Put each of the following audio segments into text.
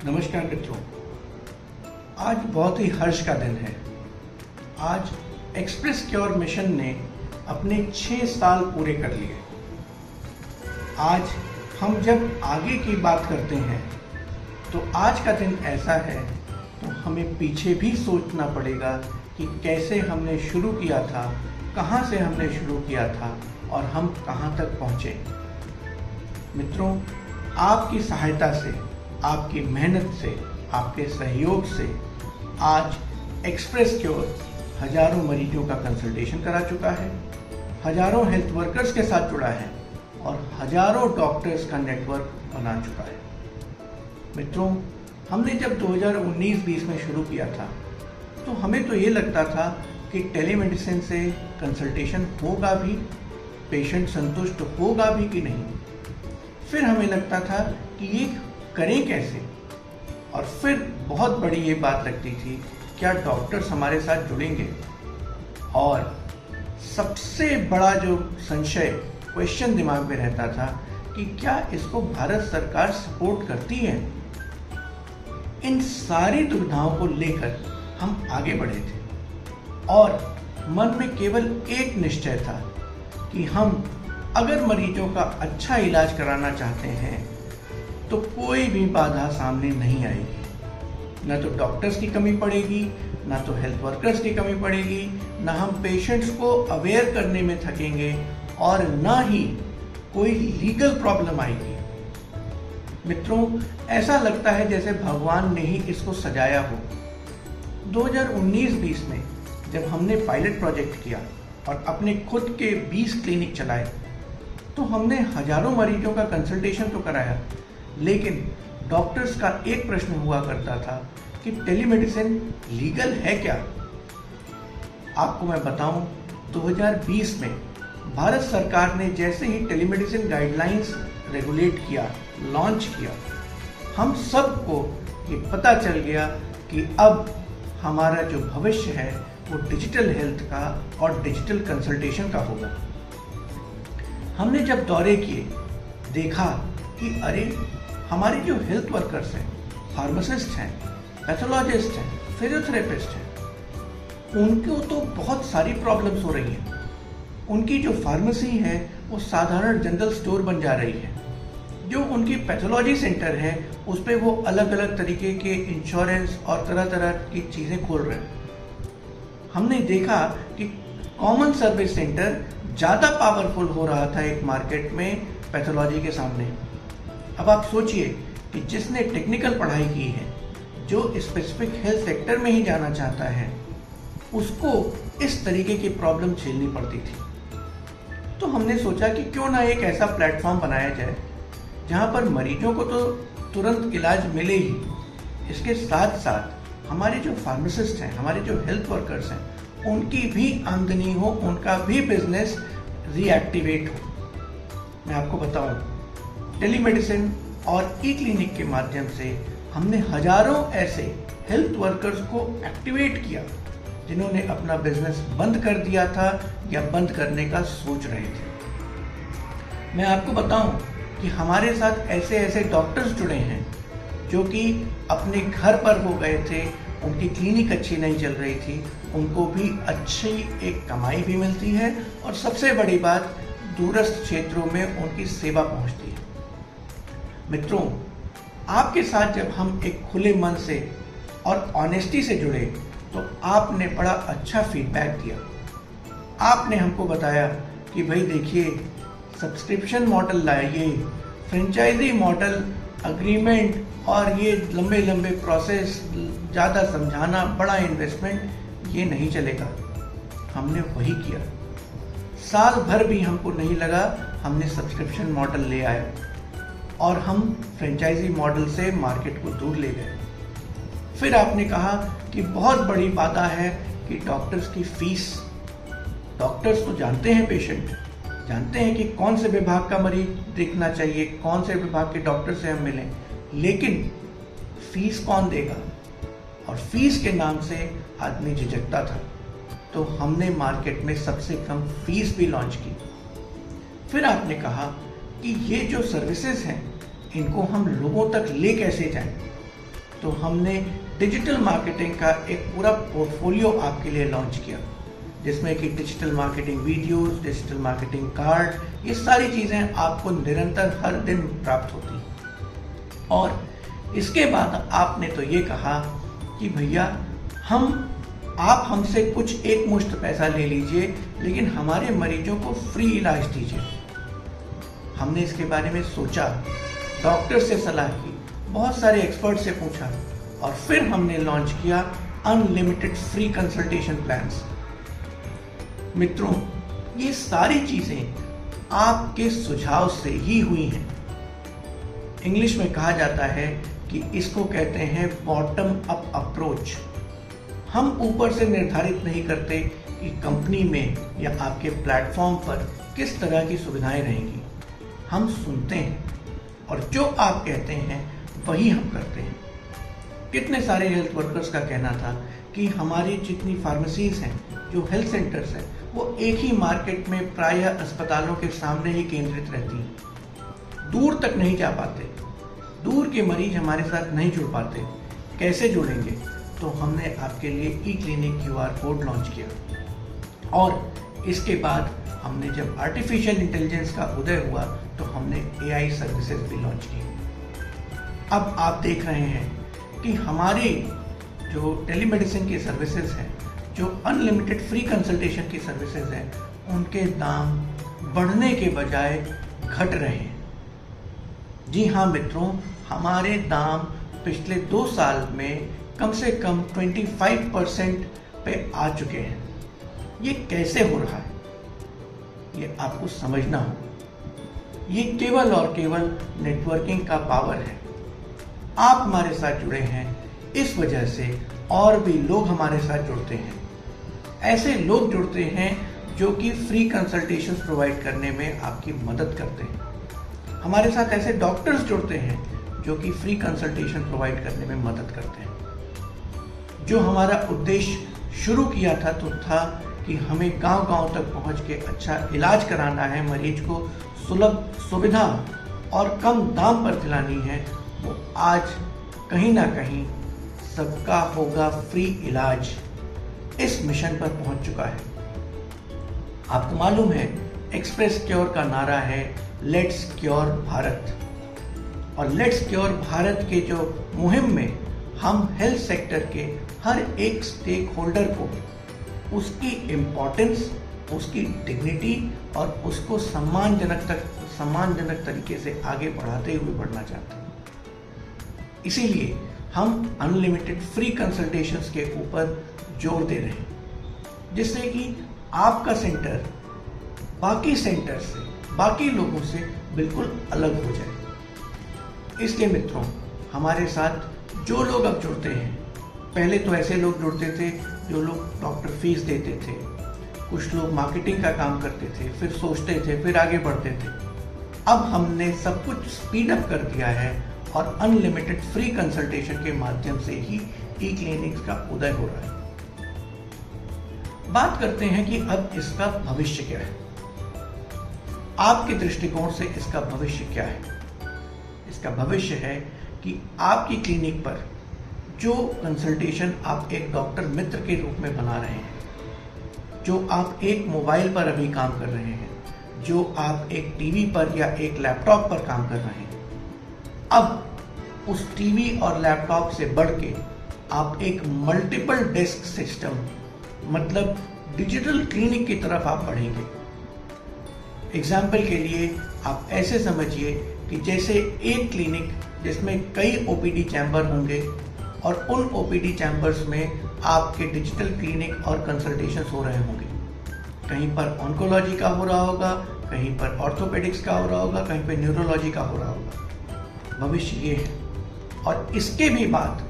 नमस्कार मित्रों, आज बहुत ही हर्ष का दिन है। आज एक्सप्रेस क्योर मिशन ने अपने 6 साल पूरे कर लिए। आज हम जब आगे की बात करते हैं तो आज का दिन ऐसा है तो हमें पीछे भी सोचना पड़ेगा कि कैसे हमने शुरू किया था, कहाँ से हमने शुरू किया था और हम कहाँ तक पहुँचे। मित्रों, आपकी सहायता से, आपकी मेहनत से, आपके सहयोग से आज एक्सप्रेस क्योर हजारों मरीजों का कंसल्टेशन करा चुका है, हजारों हेल्थ वर्कर्स के साथ जुड़ा है और हजारों डॉक्टर्स का नेटवर्क बना चुका है। मित्रों, हमने जब 2019-20 में शुरू किया था तो हमें तो ये लगता था कि टेलीमेडिसिन से कंसल्टेशन होगा भी, पेशेंट संतुष्ट होगा भी कि नहीं। फिर हमें लगता था कि ये करें कैसे, और फिर बहुत बड़ी ये बात लगती थी, क्या डॉक्टर्स हमारे साथ जुड़ेंगे। और सबसे बड़ा जो संशय, क्वेश्चन दिमाग में रहता था कि क्या इसको भारत सरकार सपोर्ट करती है। इन सारी दुविधाओं को लेकर हम आगे बढ़े थे और मन में केवल एक निश्चय था कि हम अगर मरीजों का अच्छा इलाज कराना चाहते हैं तो कोई भी बाधा सामने नहीं आएगी। न तो डॉक्टर्स की कमी पड़ेगी, न तो हेल्थ वर्कर्स की कमी पड़ेगी, न हम पेशेंट्स को अवेयर करने में थकेंगे और न ही कोई लीगल प्रॉब्लम आएगी। मित्रों, ऐसा लगता है जैसे भगवान ने ही इसको सजाया हो। 2019-20 में जब हमने पायलट प्रोजेक्ट किया और अपने खुद के 20 क्लिनिक चलाए तो हमने हजारों मरीजों का कंसल्टेशन तो कराया, लेकिन डॉक्टर्स का एक प्रश्न हुआ करता था कि टेलीमेडिसिन लीगल है क्या। आपको मैं बताऊं, 2020 में भारत सरकार ने जैसे ही टेलीमेडिसिन गाइडलाइंस रेगुलेट किया, लॉन्च किया, हम सबको ये पता चल गया कि अब हमारा जो भविष्य है वो डिजिटल हेल्थ का और डिजिटल कंसल्टेशन का होगा। हमने जब दौरे किए, देखा कि अरे हमारे जो हेल्थ वर्कर्स हैं, फार्मासिस्ट हैं, पैथोलॉजिस्ट हैं, फिजियोथेरेपिस्ट हैं, उनको तो बहुत सारी प्रॉब्लम्स हो रही हैं। उनकी जो फार्मेसी है वो साधारण जनरल स्टोर बन जा रही है। जो उनकी पैथोलॉजी सेंटर है उस पर वो अलग अलग तरीके के इंश्योरेंस और तरह तरह की चीज़ें खोल रहे हैं। हमने देखा कि कॉमन सर्विस सेंटर ज़्यादा पावरफुल हो रहा था एक मार्केट में पैथोलॉजी के सामने। अब आप सोचिए कि जिसने टेक्निकल पढ़ाई की है, जो स्पेसिफिक हेल्थ सेक्टर में ही जाना चाहता है, उसको इस तरीके की प्रॉब्लम झेलनी पड़ती थी। तो हमने सोचा कि क्यों ना एक ऐसा प्लेटफॉर्म बनाया जाए जहां पर मरीजों को तो तुरंत इलाज मिले ही, इसके साथ साथ हमारे जो फार्मासिस्ट हैं, हमारे जो हेल्थ वर्कर्स हैं, उनकी भी आमदनी हो, उनका भी बिजनेस रीएक्टिवेट हो। मैं आपको बताऊं, टेलीमेडिसिन और ई क्लिनिक के माध्यम से हमने हजारों ऐसे हेल्थ वर्कर्स को एक्टिवेट किया जिन्होंने अपना बिजनेस बंद कर दिया था या बंद करने का सोच रहे थे। मैं आपको बताऊं कि हमारे साथ ऐसे ऐसे डॉक्टर्स जुड़े हैं जो कि अपने घर पर हो गए थे, उनकी क्लिनिक अच्छी नहीं चल रही थी, उनको भी अच्छी एक कमाई भी मिलती है और सबसे बड़ी बात, दूरस्थ क्षेत्रों में उनकी सेवा पहुंचती है। मित्रों, आपके साथ जब हम एक खुले मन से और ऑनेस्टी से जुड़े तो आपने बड़ा अच्छा फीडबैक दिया। आपने हमको बताया कि भाई देखिए, सब्सक्रिप्शन मॉडल लाइए, फ्रेंचाइजी मॉडल, अग्रीमेंट और ये लंबे लंबे प्रोसेस, ज़्यादा समझाना, बड़ा इन्वेस्टमेंट, ये नहीं चलेगा। हमने वही किया। साल भर भी हमको नहीं लगा, हमने सब्सक्रिप्शन मॉडल ले आए और हम फ्रेंचाइजी मॉडल से मार्केट को दूर ले गए। फिर आपने कहा कि बहुत बड़ी बाधा है कि डॉक्टर्स की फीस। डॉक्टर्स तो जानते हैं, पेशेंट जानते हैं कि कौन से विभाग का मरीज देखना चाहिए, कौन से विभाग के डॉक्टर से हम मिलें, लेकिन फीस कौन देगा। और फीस के नाम से आदमी झिझकता था, तो हमने मार्केट में सबसे कम फीस भी लॉन्च की। फिर आपने कहा कि ये जो सर्विसेज हैं इनको हम लोगों तक ले कैसे जाएं। तो हमने डिजिटल मार्केटिंग का एक पूरा पोर्टफोलियो आपके लिए लॉन्च किया, जिसमें कि digital marketing videos, digital marketing card, ये सारी चीज़ें आपको निरंतर हर दिन प्राप्त होती। और इसके बाद आपने तो ये कहा कि भैया आप हमसे कुछ एक मुश्त पैसा ले लीजिए, लेकिन हमारे मरीजों को फ्री इलाज दीजिए। हमने इसके बारे में सोचा, डॉक्टर से सलाह की, बहुत सारे एक्सपर्ट से पूछा और फिर हमने लॉन्च किया अनलिमिटेड फ्री कंसल्टेशन प्लान्स। मित्रों, ये सारी चीजें आपके सुझाव से ही हुई हैं। इंग्लिश में कहा जाता है कि इसको कहते हैं बॉटम अप अप्रोच। हम ऊपर से निर्धारित नहीं करते कि कंपनी में या आपके प्लेटफॉर्म पर किस तरह की सुविधाएं रहेंगी। हम सुनते हैं और जो आप कहते हैं वही हम करते हैं। कितने सारे हेल्थ वर्कर्स का कहना था कि हमारी जितनी फार्मेसीज हैं, जो हेल्थ सेंटर्स हैं, वो एक ही मार्केट में प्रायः अस्पतालों के सामने ही केंद्रित रहती हैं, दूर तक नहीं जा पाते, दूर के मरीज हमारे साथ नहीं जुड़ पाते। कैसे जुड़ेंगे? तो हमने आपके लिए ई क्लिनिक QR कोड लॉन्च किया और इसके बाद हमने जब आर्टिफिशियल इंटेलिजेंस का उदय हुआ तो हमने AI सर्विसेज भी लॉन्च की। अब आप देख रहे हैं कि हमारे जो टेलीमेडिसिन की सर्विसेज हैं, जो अनलिमिटेड फ्री कंसल्टेशन की सर्विसेज हैं, उनके दाम बढ़ने के बजाय घट रहे हैं। जी हाँ मित्रों, हमारे दाम पिछले 2 साल में कम से कम 25% पे आ चुके हैं। ये कैसे हो रहा है, ये आपको समझना होगा। ये केवल और केवल नेटवर्किंग का पावर है। आप हमारे साथ जुड़े हैं, इस वजह से और भी लोग हमारे साथ जुड़ते हैं। ऐसे लोग जुड़ते हैं जो कि फ्री कंसल्टेशंस प्रोवाइड करने में आपकी मदद करते हैं। हमारे साथ ऐसे डॉक्टर्स जुड़ते हैं जो कि फ्री कंसल्टेशन प्रोवाइड करने में मदद करते हैं। जो हमारा उद्देश्य शुरू किया था तो था कि हमें गांव-गांव तक पहुंच के अच्छा इलाज कराना है, मरीज को सुलभ सुविधा और कम दाम पर दिलानी है, वो आज कहीं ना कहीं सबका होगा फ्री इलाज इस मिशन पर पहुंच चुका है। आपको मालूम है, एक्सप्रेस क्योर का नारा है लेट्स क्योर भारत, और लेट्स क्योर भारत के जो मुहिम में हम हेल्थ सेक्टर के हर एक स्टेक होल्डर को उसकी इम्पोर्टेंस, उसकी डिग्निटी और उसको सम्मानजनक तरीके से आगे बढ़ाते हुए बढ़ना चाहते हैं। इसीलिए हम अनलिमिटेड फ्री कंसल्टेशंस के ऊपर जोर दे रहे हैं, जिससे कि आपका सेंटर बाकी सेंटर से, बाकी लोगों से बिल्कुल अलग हो जाए। इसलिए मित्रों, हमारे साथ जो लोग अब जुड़ते हैं, पहले तो ऐसे लोग जुड़ते थे जो लोग डॉक्टर फीस देते थे, कुछ लोग मार्केटिंग का काम करते थे, फिर सोचते थे, फिर आगे बढ़ते थे। अब हमने सब कुछ स्पीड अप कर दिया है और अनलिमिटेड फ्री कंसल्टेशन के माध्यम से ही ई क्लिनिक्स का उदय हो रहा है। बात करते हैं कि अब इसका भविष्य क्या है। आपके दृष्टिकोण से इसका भविष्य क्या है? इसका भविष्य है कि आपकी क्लिनिक पर जो कंसल्टेशन आप एक डॉक्टर मित्र के रूप में बना रहे हैं, जो आप एक मोबाइल पर अभी काम कर रहे हैं, जो आप एक टीवी पर या एक लैपटॉप पर काम कर रहे हैं, अब उस टीवी और लैपटॉप से बढ़ के आप एक मल्टीपल डेस्क सिस्टम, मतलब डिजिटल क्लिनिक की तरफ आप बढ़ेंगे। एग्जाम्पल के लिए आप ऐसे समझिए कि जैसे एक क्लिनिक जिसमें कई ओपीडी चैम्बर होंगे और उन ओपीडी चैम्बर्स में आपके डिजिटल क्लिनिक और कंसल्टेशंस हो रहे होंगे। कहीं पर ऑन्कोलॉजी का हो रहा होगा, कहीं पर ऑर्थोपेडिक्स का हो रहा होगा, कहीं पर न्यूरोलॉजी का हो रहा होगा। भविष्य ये है। और इसके भी बाद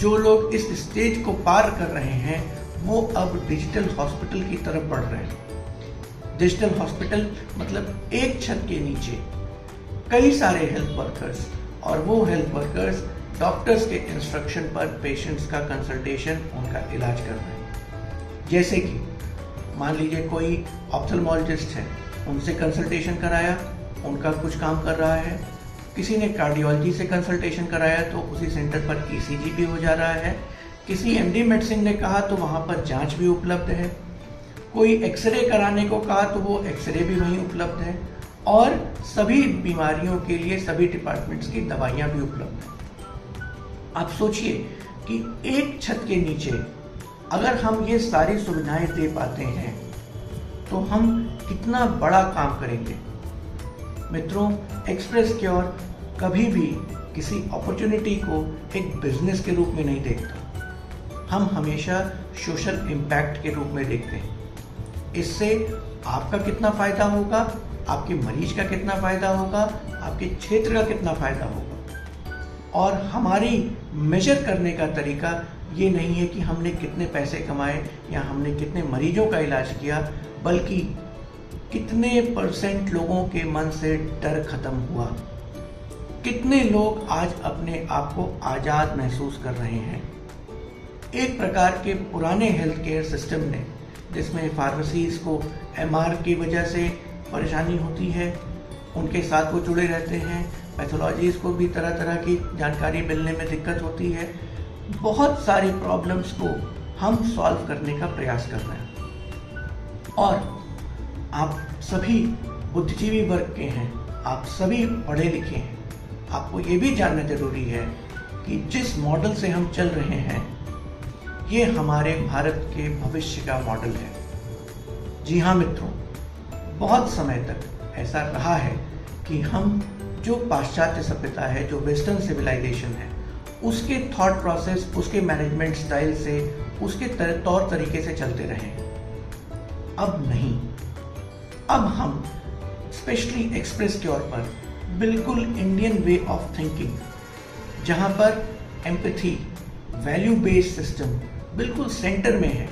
जो लोग इस स्टेज को पार कर रहे हैं, वो अब डिजिटल हॉस्पिटल की तरफ बढ़ रहे हैं। डिजिटल हॉस्पिटल मतलब एक छत के नीचे कई सारे हेल्थ वर्कर्स, और वो हेल्थ वर्कर्स डॉक्टर्स के इंस्ट्रक्शन पर पेशेंट्स का कंसल्टेशन, उनका इलाज कर रहे हैं। जैसे कि मान लीजिए कोई ऑप्थेल्मोलॉजिस्ट है, उनसे कंसल्टेशन कराया, उनका कुछ काम कर रहा है, किसी ने कार्डियोलॉजी से कंसल्टेशन कराया तो उसी सेंटर पर ईसीजी भी हो जा रहा है। किसी एमडी मेडिसिन ने कहा तो वहाँ पर जांच भी उपलब्ध है। कोई एक्सरे कराने को कहा तो वो एक्सरे भी वहीं उपलब्ध है, और सभी बीमारियों के लिए सभी डिपार्टमेंट्स की दवाइयाँ भी उपलब्ध हैं। आप सोचिए कि एक छत के नीचे अगर हम ये सारी सुविधाएं दे पाते हैं तो हम कितना बड़ा काम करेंगे। मित्रों, एक्सप्रेस क्योर कभी भी किसी अपॉर्चुनिटी को एक बिजनेस के रूप में नहीं देखता। हम हमेशा सोशल इम्पैक्ट के रूप में देखते हैं। इससे आपका कितना फायदा होगा, आपके मरीज का कितना फायदा होगा, आपके क्षेत्र का कितना फायदा होगा। और हमारी मेजर करने का तरीका ये नहीं है कि हमने कितने पैसे कमाए या हमने कितने मरीजों का इलाज किया, बल्कि कितने % लोगों के मन से डर खत्म हुआ, कितने लोग आज अपने आप को आज़ाद महसूस कर रहे हैं। एक प्रकार के पुराने हेल्थ केयर सिस्टम ने, जिसमें फार्मेसीज को एमआर की वजह से परेशानी होती है, उनके साथ वो जुड़े रहते हैं, पैथोलॉजीज को भी तरह तरह की जानकारी मिलने में दिक्कत होती है। बहुत सारी प्रॉब्लम्स को हम सॉल्व करने का प्रयास कर रहे हैं। और आप सभी बुद्धिजीवी वर्ग के हैं, आप सभी पढ़े लिखे हैं, आपको ये भी जानना जरूरी है कि जिस मॉडल से हम चल रहे हैं ये हमारे भारत के भविष्य का मॉडल है। जी हाँ मित्रों, बहुत समय तक ऐसा रहा है कि हम जो पाश्चात्य सभ्यता है, जो वेस्टर्न सिविलाइजेशन है, उसके थॉट प्रोसेस, उसके मैनेजमेंट स्टाइल से, उसके तौर तरीके से चलते रहे। अब नहीं, अब हम स्पेशली एक्सप्रेस क्योर पर बिल्कुल इंडियन वे ऑफ थिंकिंग, जहाँ पर एम्पैथी, वैल्यू बेस्ड सिस्टम बिल्कुल सेंटर में है,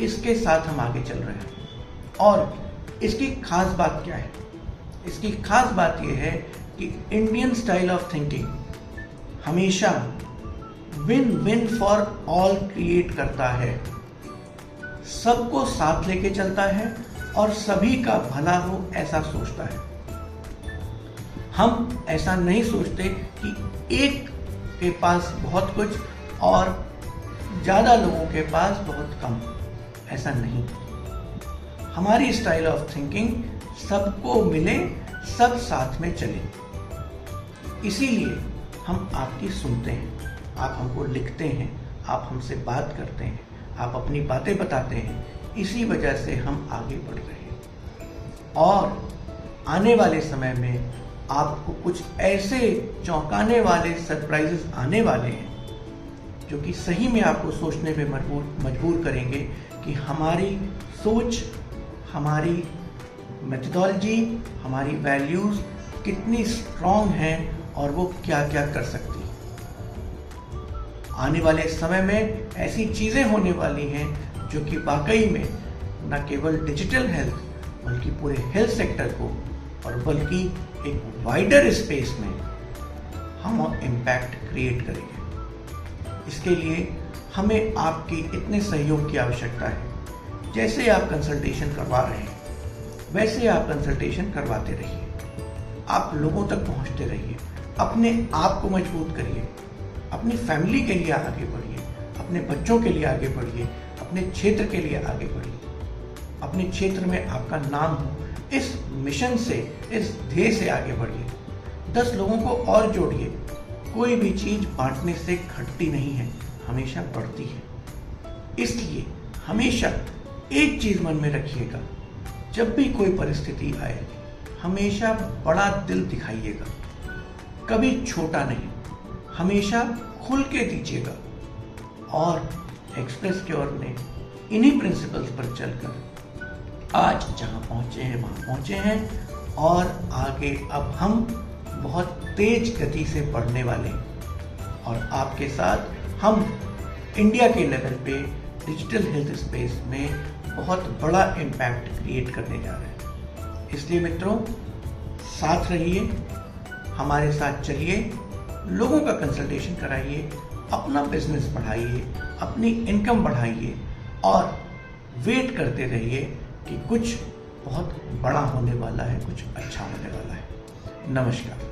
इसके साथ हम आगे चल रहे हैं। और इसकी खास बात क्या है? इसकी खास बात यह है कि इंडियन स्टाइल ऑफ थिंकिंग हमेशा win win for all create करता है, सबको साथ लेके चलता है और सभी का भला हो ऐसा सोचता है। हम ऐसा नहीं सोचते कि एक के पास बहुत कुछ और ज़्यादा लोगों के पास बहुत कम, ऐसा नहीं। हमारी स्टाइल ऑफ थिंकिंग सबको मिले, सब साथ में चले। इसीलिए हम आपकी सुनते हैं, आप हमको लिखते हैं, आप हमसे बात करते हैं, आप अपनी बातें बताते हैं। इसी वजह से हम आगे बढ़ रहे हैं। और आने वाले समय में आपको कुछ ऐसे चौंकाने वाले सरप्राइजेस आने वाले हैं जो कि सही में आपको सोचने पे मजबूर करेंगे कि हमारी सोच, हमारी मेथोडोलॉजी, हमारी वैल्यूज कितनी स्ट्रांग हैं और वो क्या क्या कर सकती हैं। आने वाले समय में ऐसी चीज़ें होने वाली हैं जो कि वाकई में न केवल डिजिटल हेल्थ बल्कि पूरे हेल्थ सेक्टर को और बल्कि एक वाइडर स्पेस में हम इम्पैक्ट क्रिएट करेंगे। इसके लिए हमें आपके इतने सहयोग की आवश्यकता है। जैसे आप कंसल्टेशन करवा रहे हैं वैसे आप कंसल्टेशन करवाते रहिए, आप लोगों तक पहुंचते रहिए, अपने आप को मजबूत करिए, अपनी फैमिली के लिए आगे बढ़िए, अपने बच्चों के लिए आगे बढ़िए, अपने क्षेत्र के लिए आगे बढ़िए, अपने क्षेत्र में आपका नाम हो। इस मिशन से, इस ध्येय से आगे बढ़िए। 10 लोगों को और जोड़िए। कोई भी चीज बांटने से घटती नहीं है, हमेशा बढ़ती है। इसलिए हमेशा एक चीज मन में रखिएगा, जब भी कोई परिस्थिति आए हमेशा बड़ा दिल दिखाइएगा, कभी छोटा नहीं, हमेशा खुल के दीजिएगा। और एक्सप्रेस क्योर ने इन्हीं प्रिंसिपल्स पर चलकर आज जहां पहुंचे हैं वहां पहुंचे हैं, और आगे अब हम बहुत तेज गति से बढ़ने वाले हैं। और आपके साथ हम इंडिया के लेवल पे डिजिटल हेल्थ स्पेस में बहुत बड़ा इम्पैक्ट क्रिएट करने जा रहे हैं। इसलिए मित्रों, साथ रहिए, हमारे साथ चलिए, लोगों का कंसल्टेशन कराइए, अपना बिजनेस बढ़ाइए, अपनी इनकम बढ़ाइए और वेट करते रहिए कि कुछ बहुत बड़ा होने वाला है, कुछ अच्छा होने वाला है। नमस्कार।